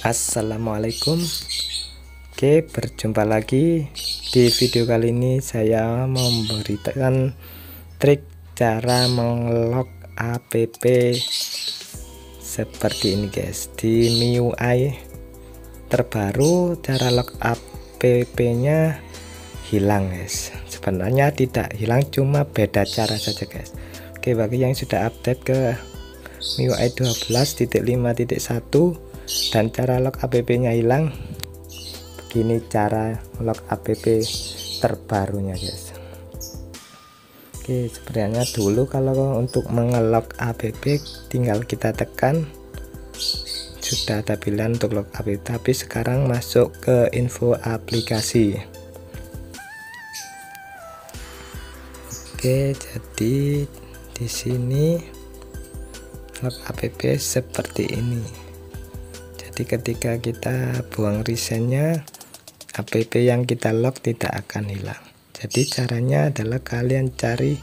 Assalamualaikum. Oke, berjumpa lagi. Di video kali ini saya memberikan trik cara mengelok app seperti ini guys. Di MIUI terbaru cara lock app nya hilang guys. Sebenarnya tidak hilang, cuma beda cara saja guys. Oke, bagi yang sudah update ke MIUI 12.5.1 dan cara lock app nya hilang, begini cara lock app terbarunya guys. Oke, sebenarnya dulu kalau untuk mengelok app tinggal kita tekan, sudah ada pilihan untuk lock app, tapi sekarang masuk ke info aplikasi. Oke, jadi di sini lock app seperti ini. Jadi ketika kita buang resennya, app yang kita lock tidak akan hilang. Jadi caranya adalah kalian cari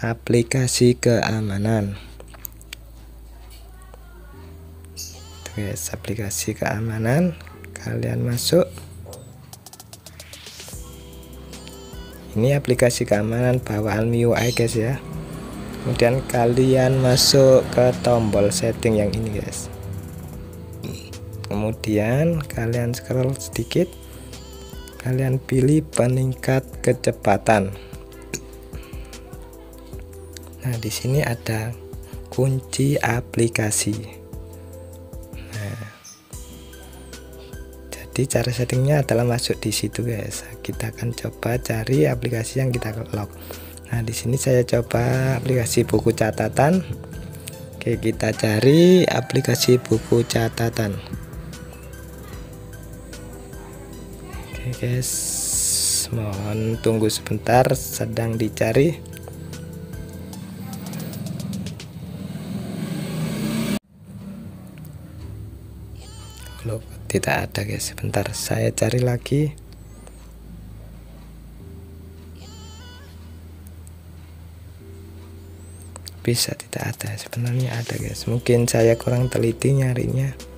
aplikasi keamanan. Guys, aplikasi keamanan, kalian masuk. Ini aplikasi keamanan bawaan MIUI guys ya. Kemudian kalian masuk ke tombol setting yang ini guys. Kemudian kalian scroll sedikit, kalian pilih peningkat kecepatan. Nah, di sini ada kunci aplikasi. Nah, jadi cara settingnya adalah masuk di situ guys. Kita akan coba cari aplikasi yang kita lock. Nah, di sini saya coba aplikasi buku catatan. Oke, kita cari aplikasi buku catatan. Oke guys, mohon tunggu sebentar, sedang dicari. Loh, tidak ada guys, sebentar saya cari lagi. Bisa tidak ada, sebenarnya ada guys, mungkin saya kurang teliti nyarinya.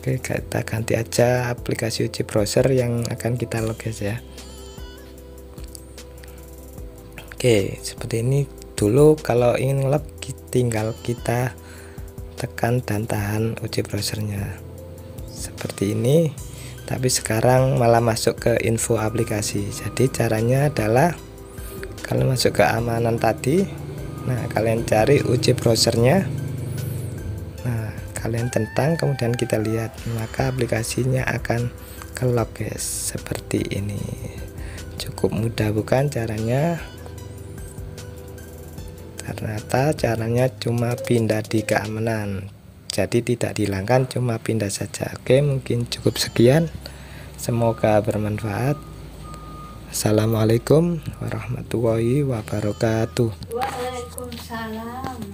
Oke, kita ganti aja aplikasi uji browser yang akan kita lock guys ya. Oke, seperti ini dulu. Kalau ingin lock tinggal kita tekan dan tahan uji browsernya seperti ini. Tapi sekarang malah masuk ke info aplikasi. Jadi caranya adalah kalau masuk ke keamanan tadi, nah kalian cari uji browsernya, nah kalian centang, kemudian kita lihat, maka aplikasinya akan ke lock guys. Seperti ini. Cukup mudah bukan caranya? Ternyata caranya cuma pindah di keamanan, jadi tidak dihilangkan, cuma pindah saja. Oke, mungkin cukup sekian, semoga bermanfaat. Assalamualaikum warahmatullahi wabarakatuh. Waalaikumsalam.